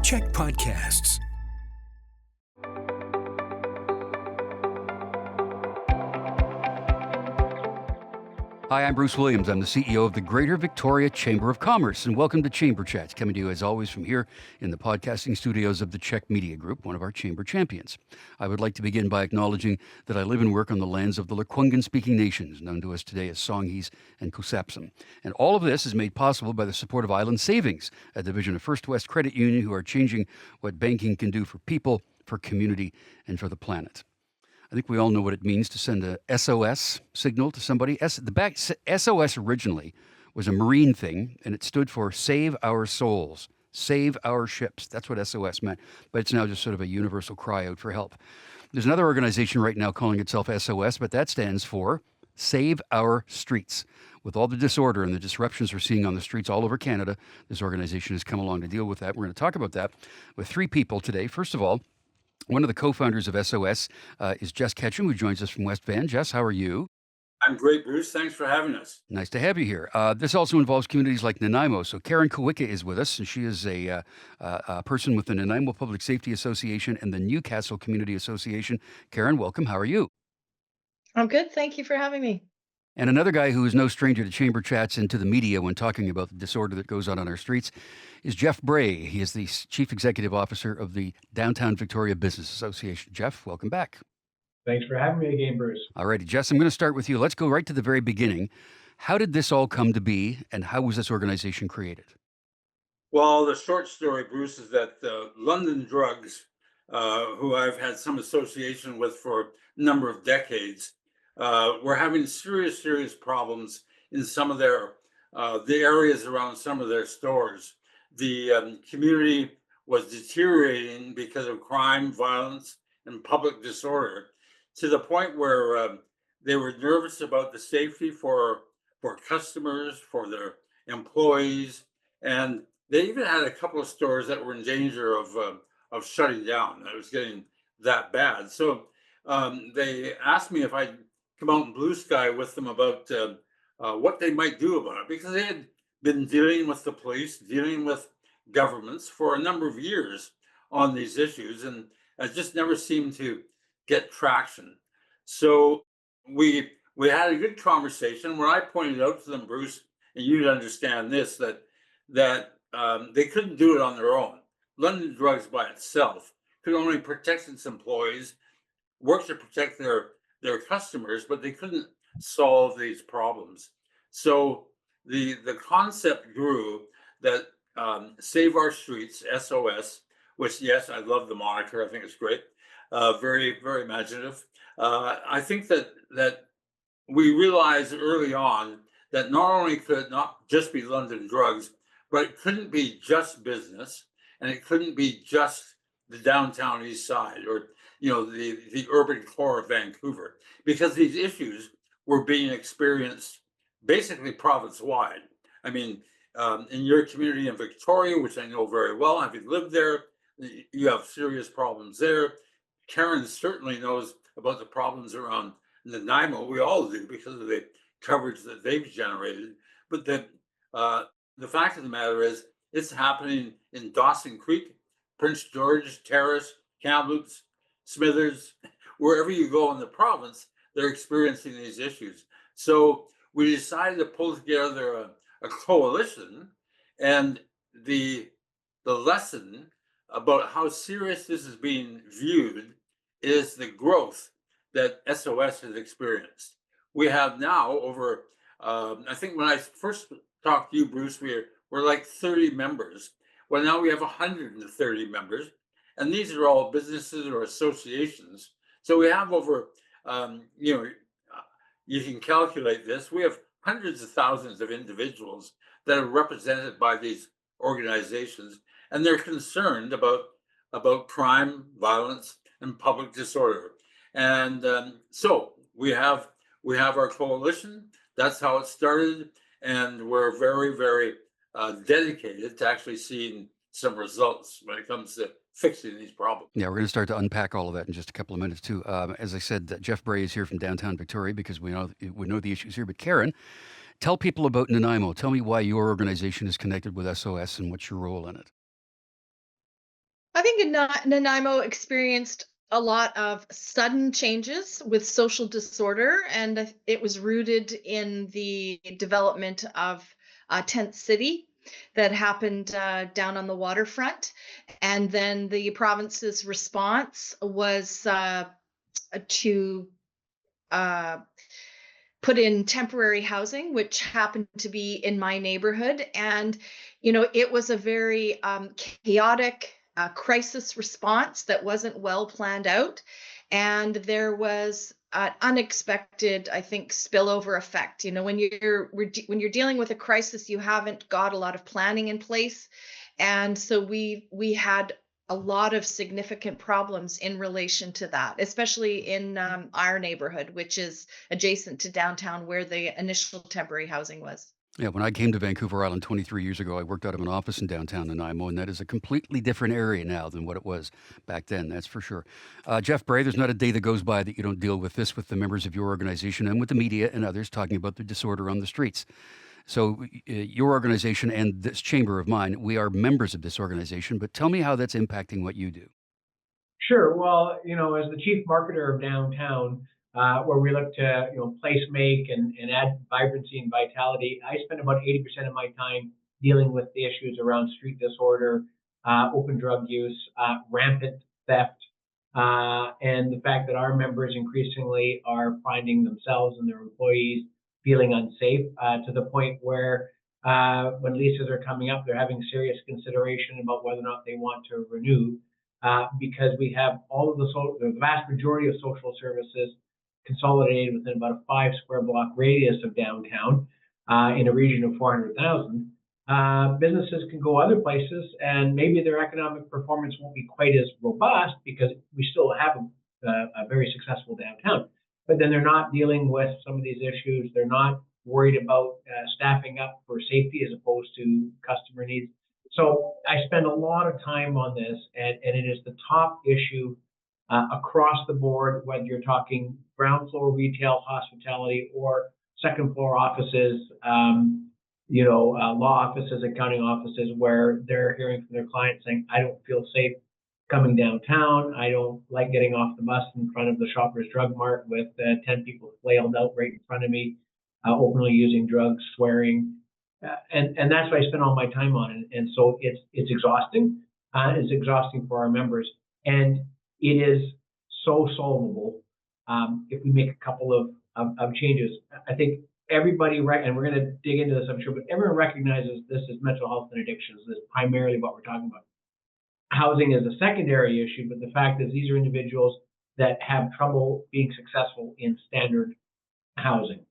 Check Podcasts. Hi, I'm Bruce Williams. I'm the CEO of the Greater Victoria Chamber of Commerce, and welcome to Chamber Chats, coming to you as always from here in the podcasting studios of the Czech Media Group, one of our chamber champions. I would like to begin by acknowledging that I live and work on the lands of the Lekwungen-speaking nations, known to us today as Songhees and Kusapsum. And all of this is made possible by the support of Island Savings, a division of First West Credit Union, who are changing what banking can do for people, for community, and for the planet. I think we all know what it means to send a SOS signal to somebody. SOS originally was a Marine thing, and it stood for Save Our Souls, Save Our Ships. That's what SOS meant, but it's now just sort of a universal cry out for help. There's another organization right now calling itself SOS, but that stands for Save Our Streets. With all the disorder and the disruptions we're seeing on the streets all over Canada, this organization has come along to deal with that. We're going to talk about that with three people today. First of all, one of the co-founders of SOS is Jess Ketchum, who joins us from West Van. Jess, how are you? I'm great, Bruce. Thanks for having us. Nice to have you here. This also involves communities like Nanaimo. So Karen Kowicka is with us, and she is a person with the Nanaimo Public Safety Association and the Newcastle Community Association. Karen, welcome. How are you? I'm good. Thank you for having me. And another guy who is no stranger to chamber chats and to the media when talking about the disorder that goes on our streets is Jeff Bray. He is the Chief Executive Officer of the Downtown Victoria Business Association. Jeff, welcome back. Thanks for having me again, Bruce. All righty, Jess, I'm going to start with you. Let's go right to the very beginning. How did this all come to be, and how was this organization created? Well, the short story, Bruce, is that London Drugs, who I've had some association with for a number of decades, were having serious problems in some of their the areas around some of their stores. The community was deteriorating because of crime, violence, and public disorder, to the point where they were nervous about the safety for customers, for their employees, and they even had a couple of stores that were in danger of shutting down. It was getting that bad. So they asked me if I'd come out in blue sky with them about what they might do about it, because they had been dealing with the police, dealing with governments for a number of years on these issues, and it just never seemed to get traction. So we had a good conversation where I pointed out to them, Bruce, and you'd understand this, that they couldn't do it on their own. London Drugs by itself could only protect its employees, work to protect their customers, but they couldn't solve these problems. So the concept grew that Save Our Streets, SOS, which, yes, I love the moniker. I think it's great. Very imaginative. I think that we realized early on that not only could it not just be London Drugs, but it couldn't be just business, and it couldn't be just the downtown east side, or the urban core of Vancouver, because these issues were being experienced basically province-wide. I mean, in your community in Victoria, which I know very well, having lived there, you have serious problems there. Karen certainly knows about the problems around Nanaimo. We all do, because of the coverage that they've generated. But the fact of the matter is, it's happening in Dawson Creek, Prince George, Terrace, Kamloops, Smithers, wherever you go in the province, they're experiencing these issues. So we decided to pull together a coalition, and the lesson about how serious this is being viewed is the growth that SOS has experienced. We have now over, I think when I first talked to you, Bruce, we're like 30 members. Well, now we have 130 members, and these are all businesses or associations. So we have over, you can calculate this. We have hundreds of thousands of individuals that are represented by these organizations, and they're concerned about crime, violence, and public disorder. And so we have our coalition. That's how it started, and we're very dedicated to actually seeing some results when it comes to fixing these problems. Yeah, we're going to start to unpack all of that in just a couple of minutes too. As I said, Jeff Bray is here from downtown Victoria because we know the issues here. But Karen, tell people about Nanaimo. Tell me why your organization is connected with SOS and what's your role in it. I think Nanaimo experienced a lot of sudden changes with social disorder, and it was rooted in the development of Tent City that happened down on the waterfront. And then the province's response was to uh, put in temporary housing, which happened to be in my neighborhood. And, it was a very chaotic crisis response that wasn't well planned out. And there was an unexpected, I think, spillover effect. When you're dealing with a crisis, you haven't got a lot of planning in place. And so we had a lot of significant problems in relation to that, especially in our neighborhood, which is adjacent to downtown where the initial temporary housing was. Yeah, when I came to Vancouver Island 23 years ago, I worked out of an office in downtown Nanaimo, and that is a completely different area now than what it was back then, that's for sure. Jeff Bray, there's not a day that goes by that you don't deal with this with the members of your organization and with the media and others talking about the disorder on the streets. So, your organization and this chamber of mine, we are members of this organization, but tell me how that's impacting what you do. Sure. Well, as the chief marketer of downtown, where we look to, place make and add vibrancy and vitality, I spend about 80% of my time dealing with the issues around street disorder, open drug use, rampant theft, and the fact that our members increasingly are finding themselves and their employees feeling unsafe to the point where when leases are coming up, they're having serious consideration about whether or not they want to renew because we have all of the vast majority of social services consolidated within about a 5 square block radius of downtown in a region of 400,000. Businesses can go other places and maybe their economic performance won't be quite as robust because we still have a very successful downtown. But then they're not dealing with some of these issues. They're not worried about staffing up for safety as opposed to customer needs. So I spend a lot of time on this, and it is the top issue across the board, whether you're talking ground floor retail, hospitality, or second floor offices, law offices, accounting offices, where they're hearing from their clients saying, I don't feel safe coming downtown. I don't like getting off the bus in front of the Shoppers Drug Mart with 10 people flailed out right in front of me, openly using drugs, swearing. And that's what I spend all my time on. And so it's exhausting. It's exhausting for our members. And it is so solvable if we make a couple of changes. I think everybody, and we're going to dig into this, I'm sure, but everyone recognizes this is mental health and addictions. This is primarily what we're talking about. Housing is a secondary issue, but the fact is these are individuals that have trouble being successful in standard housing.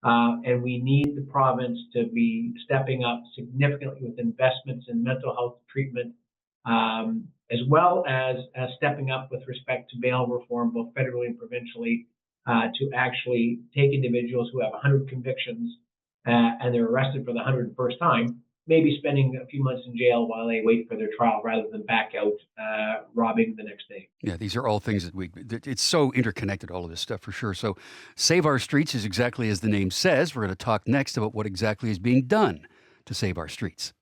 And we need the province to be stepping up significantly with investments in mental health treatment, as well as stepping up with respect to bail reform, both federally and provincially, to actually take individuals who have 100 convictions and they're arrested for the 101st time, maybe spending a few months in jail while they wait for their trial rather than back out robbing the next day. Yeah, these are all things it's so interconnected, all of this stuff for sure. So Save Our Streets is exactly as the name says. We're going to talk next about what exactly is being done to save our streets.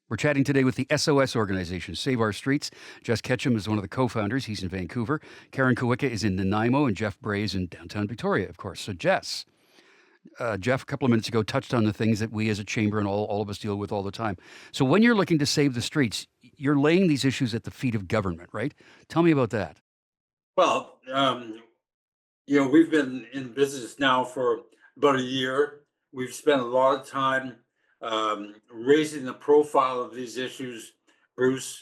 We're chatting today with the SOS organization, Save Our Streets. Jess Ketchum is one of the co-founders. He's in Vancouver. Karen Kowicka is in Nanaimo, and Jeff Bray is in downtown Victoria, of course. So Jeff, a couple of minutes ago, touched on the things that we as a chamber and all of us deal with all the time. So when you're looking to save the streets, you're laying these issues at the feet of government, right? Tell me about that. Well, we've been in business now for about a year. We've spent a lot of time raising the profile of these issues, Bruce,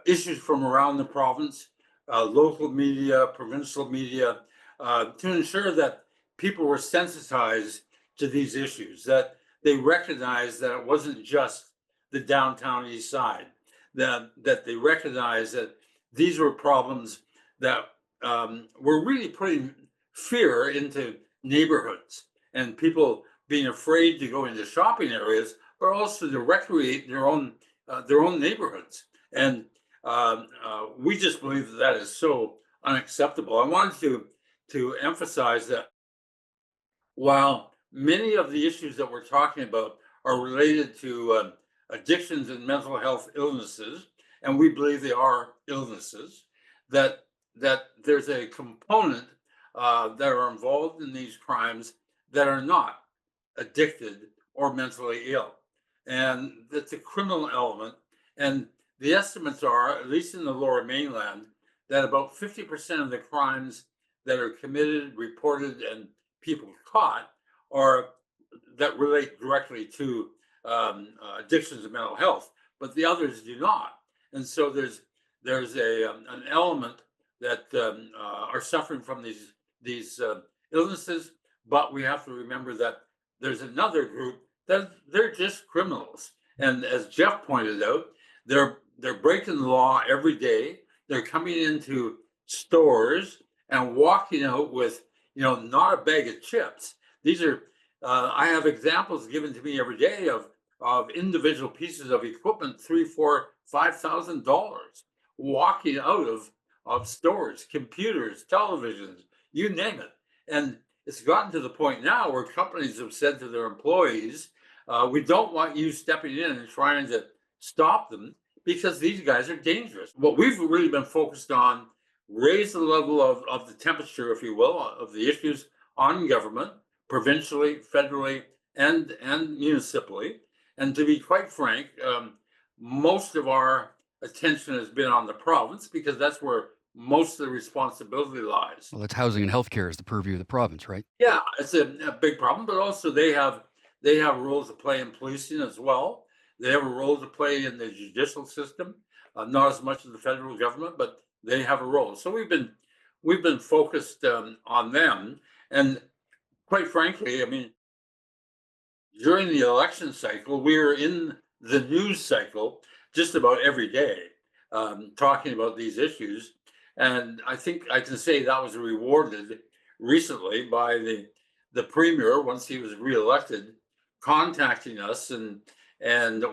issues from around the province, local media, provincial media, to ensure that people were sensitized to these issues, that they recognized that it wasn't just the downtown east side, that they recognized that these were problems that were really putting fear into neighborhoods and people being afraid to go into shopping areas, but also to recreate their own neighborhoods. And we just believe that is so unacceptable. I wanted to emphasize that while many of the issues that we're talking about are related to addictions and mental health illnesses, and we believe they are illnesses. That there's a component that are involved in these crimes that are not addicted or mentally ill, and that's a criminal element. And the estimates are, at least in the Lower Mainland, that about 50% of the crimes that are committed, reported, and people caught are that relate directly to addictions and mental health, but the others do not. And so there's an element that are suffering from these illnesses, but we have to remember that there's another group that they're just criminals. And as Jeff pointed out, they're breaking the law every day. They're coming into stores and walking out with, not a bag of chips. These are I have examples given to me every day of individual pieces of equipment, $3, $4, $5,000, walking out of stores, computers, televisions, you name it. And it's gotten to the point now where companies have said to their employees, we don't want you stepping in and trying to stop them because these guys are dangerous. What we've really been focused on, raise the level of the temperature, if you will, of the issues on government, provincially, federally, and municipally. And to be quite frank, most of our attention has been on the province because that's where most of the responsibility lies. Well, that's housing and healthcare is the purview of the province, right? Yeah, it's a big problem, but also they have roles to play in policing as well. They have a role to play in the judicial system, not as much as the federal government, but they have a role. So we've been focused on them, and quite frankly, I mean, during the election cycle, we were in the news cycle just about every day, talking about these issues. And I think I can say that was rewarded recently by the premier, once he was reelected, contacting us and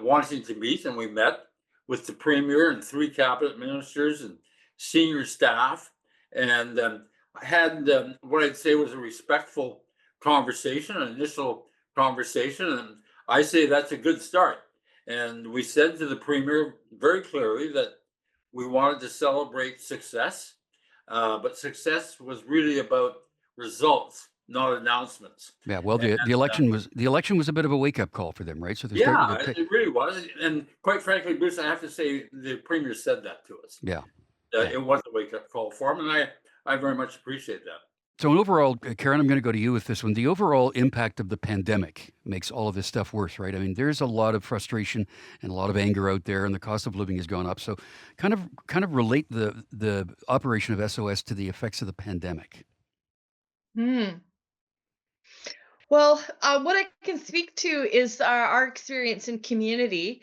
wanting to meet. And we met with the premier and 3 cabinet ministers and senior staff. And I had what I'd say was a respectful conversation, an initial conversation. And I say that's a good start. And we said to the premier very clearly that we wanted to celebrate success, but success was really about results, not announcements. Yeah. Well, the election was a bit of a wake up call for them, right? So Yeah, it really was. And quite frankly, Bruce, I have to say the premier said that to us. Yeah. It was a wake up call for him, and I very much appreciate that. So, an overall, Karen, I'm going to go to you with this one. The overall impact of the pandemic makes all of this stuff worse, right? I mean, there's a lot of frustration and a lot of anger out there, and the cost of living has gone up. So, kind of relate the operation of SOS to the effects of the pandemic. Hmm. Well, what I can speak to is our experience in community.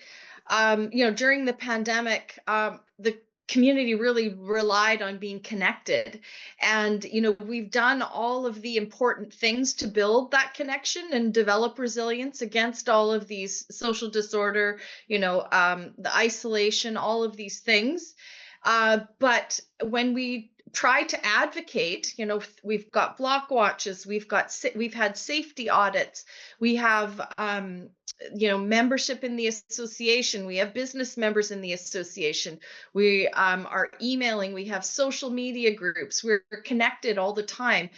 During the pandemic, the community really relied on being connected. And, we've done all of the important things to build that connection and develop resilience against all of these social disorder, the isolation, all of these things. But when we try to advocate, we've got block watches, we've had safety audits, we have membership in the association, we have business members in the association, we are emailing, we have social media groups, we're connected all the time.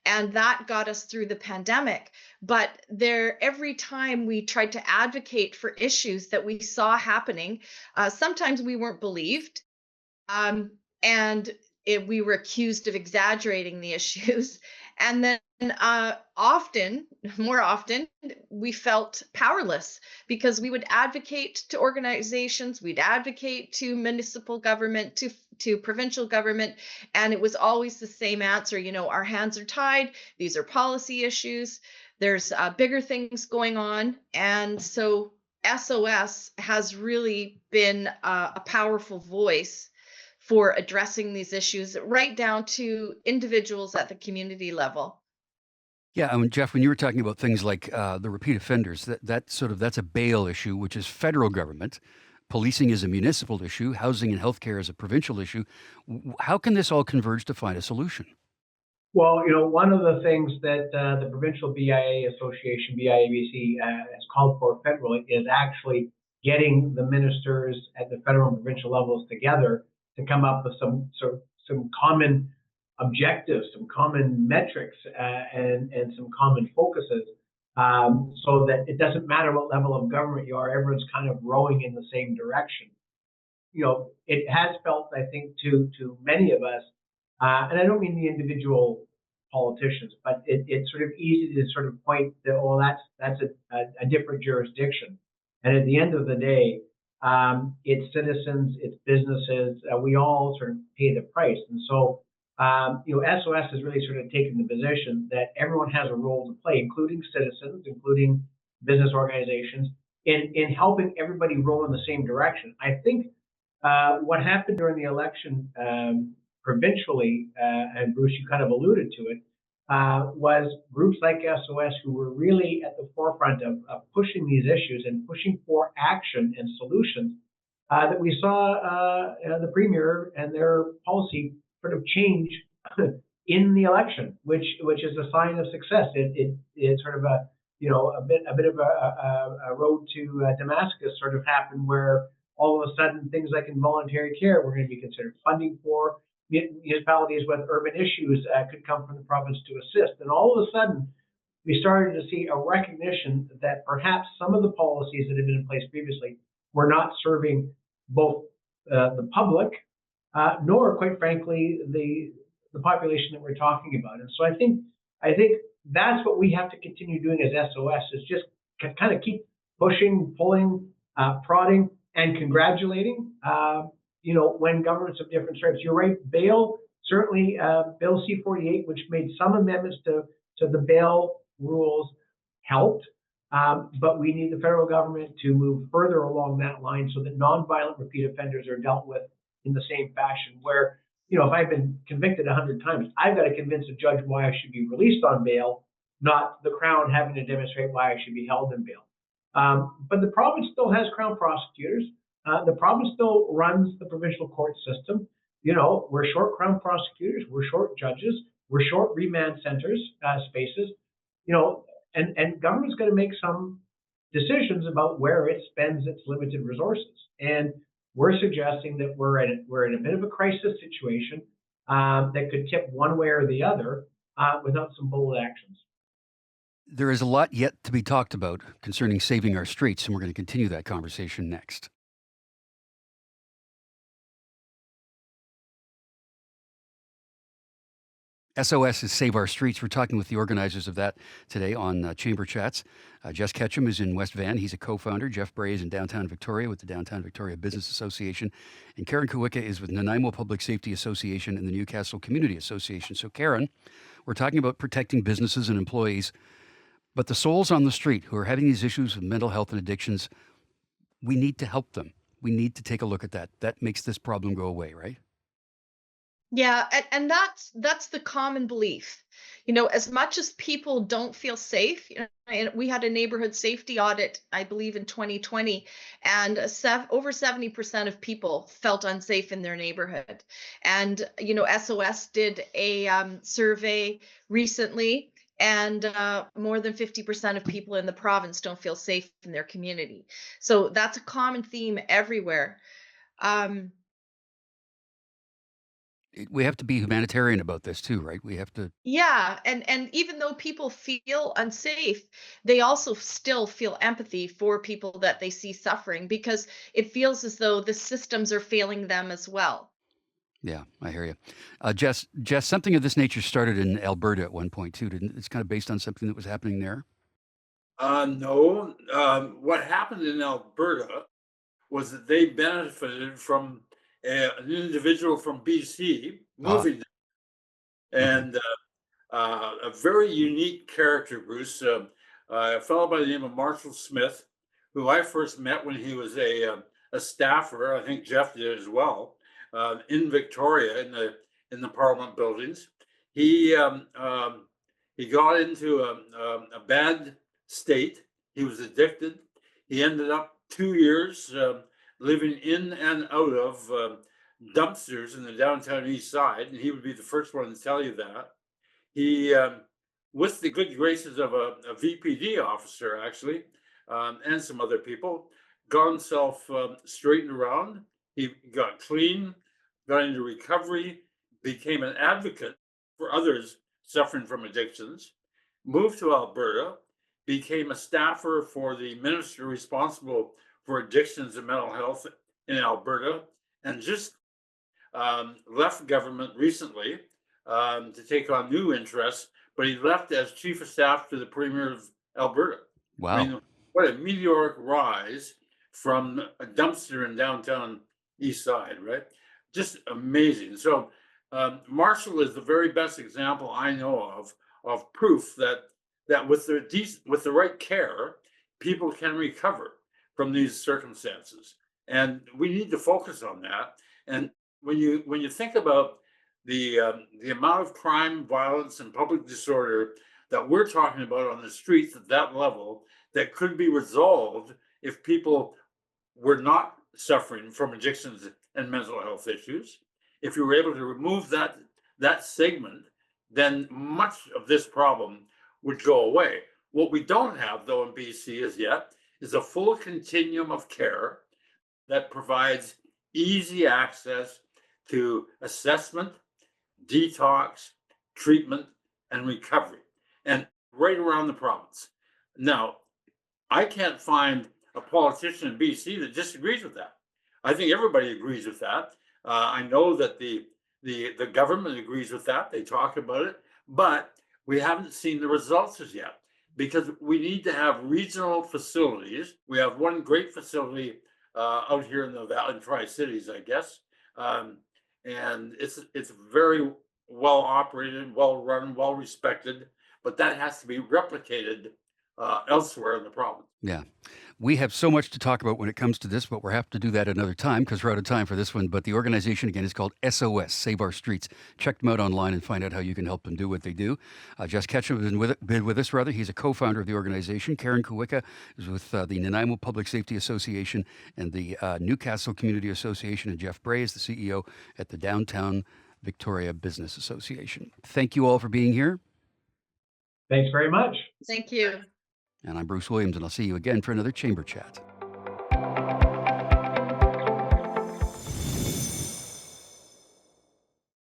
And that got us through the pandemic. But every time we tried to advocate for issues that we saw happening, sometimes we weren't believed. And we were accused of exaggerating the issues. And then more often, we felt powerless because we would advocate to organizations, we'd advocate to municipal government, to provincial government, and it was always the same answer, our hands are tied, these are policy issues, there's bigger things going on. And so SOS has really been a powerful voice for addressing these issues right down to individuals at the community level. Yeah, I mean, Jeff, when you were talking about things like the repeat offenders, that's a bail issue, which is federal government. Policing is a municipal issue. Housing and healthcare is a provincial issue. How can this all converge to find a solution? Well, one of the things that the Provincial BIA Association, BIABC, has called for federally is actually getting the ministers at the federal and provincial levels together to come up with some common objectives, some common metrics, and some common focuses, so that it doesn't matter what level of government you are, everyone's kind of rowing in the same direction. It has felt, I think, to many of us, and I don't mean the individual politicians, but it's sort of easy to sort of point that, oh, that's a different jurisdiction. And at the end of the day, it's citizens, it's businesses, we all sort of pay the price. And so, SOS has really sort of taken the position that everyone has a role to play, including citizens, including business organizations, in helping everybody row in the same direction. I think what happened during the election, provincially, and Bruce, you kind of alluded to it, was groups like SOS who were really at the forefront of pushing these issues and pushing for action and solutions, that we saw the premier and their policy sort of change in the election, which is a sign of success. It's sort of a bit of a road to Damascus sort of happened, where all of a sudden things like involuntary care were going to be considered. Funding for municipalities with urban issues could come from the province to assist. And all of a sudden, we started to see a recognition that perhaps some of the policies that had been in place previously were not serving both the public, nor, quite frankly, the population that we're talking about. And so I think that's what we have to continue doing as SOS, is just kind of keep pushing, pulling, prodding, and congratulating, when governments of different stripes. You're right, bail, certainly Bill C-48, which made some amendments to the bail rules, helped, but we need the federal government to move further along that line so that nonviolent repeat offenders are dealt with in the same fashion, where, if I've been convicted 100 times, I've got to convince a judge why I should be released on bail, not the Crown having to demonstrate why I should be held in bail. But the province still has Crown prosecutors. The province still runs the provincial court system. We're short Crown prosecutors, we're short judges, we're short remand centers, spaces. And government's going to make some decisions about where it spends its limited resources. And we're suggesting that we're in a bit of a crisis situation that could tip one way or the other without some bold actions. There is a lot yet to be talked about concerning saving our streets, and we're going to continue that conversation next. SOS is Save Our Streets. We're talking with the organizers of that today on Chamber Chats. Jess Ketchum is in West Van. He's a co-founder. Jeff Bray is in downtown Victoria with the Downtown Victoria Business Association. And Karen Kawicka is with Nanaimo Public Safety Association and the Newcastle Community Association. So Karen, we're talking about protecting businesses and employees, but the souls on the street who are having these issues with mental health and addictions, we need to help them. We need to take a look at that. That makes this problem go away, right? Yeah, and that's the common belief. As much as people don't feel safe, and we had a neighborhood safety audit, I believe, in 2020, and over 70% of people felt unsafe in their neighborhood. And SOS did a survey recently, and more than 50% of people in the province don't feel safe in their community. So that's a common theme everywhere. We have to be humanitarian about this too, right? We have to. Yeah, and even though people feel unsafe, they also still feel empathy for people that they see suffering, because it feels as though the systems are failing them as well. Yeah, I hear you. Jess, something of this nature started in Alberta at one point too, didn't it? It's kind of based on something that was happening there. No. What happened in Alberta was that they benefited from an individual from BC moving there. And a very unique character, Bruce, a fellow by the name of Marshall Smith, who I first met when he was a staffer. I think Jeff did as well, in Victoria in the Parliament buildings. He got into a bad state. He was addicted. He ended up 2 years living in and out of dumpsters in the downtown east side, and he would be the first one to tell you that. he, with the good graces of a VPD officer, actually, and some other people, got himself straightened around. He got clean, got into recovery, became an advocate for others suffering from addictions, moved to Alberta, became a staffer for the minister responsible for addictions and mental health in Alberta, and just left government recently to take on new interests, but he left as chief of staff to the premier of Alberta. I Wow. mean, what a meteoric rise from a dumpster in downtown East Side, right? Just amazing. So Marshall is the very best example I know of proof that with with the right care, people can recover from these circumstances, and we need to focus on that. And when you think about the amount of crime, violence, and public disorder that we're talking about on the streets at that level, that could be resolved if people were not suffering from addictions and mental health issues. If you were able to remove that segment, then much of this problem would go away. What we don't have, though, in BC as yet, is a full continuum of care that provides easy access to assessment, detox, treatment, and recovery, and right around the province. Now, I can't find a politician in BC that disagrees with that. I think everybody agrees with that. I know that the government agrees with that. They talk about it, but we haven't seen the results as yet because we need to have regional facilities. We have one great facility out here in the Valley, Tri-Cities, I guess, and it's very well operated, well run, well respected, but that has to be replicated elsewhere in the province. Yeah. We have so much to talk about when it comes to this, but we'll have to do that another time because we're out of time for this one. But the organization, again, is called SOS, Save Our Streets. Check them out online and find out how you can help them do what they do. Jess Ketchum has been with us, rather. He's a co-founder of the organization. Karen Kawicka is with the Nanaimo Public Safety Association and the Newcastle Community Association. And Jeff Bray is the CEO at the Downtown Victoria Business Association. Thank you all for being here. Thanks very much. Thank you. And I'm Bruce Williams, and I'll see you again for another Chamber Chat.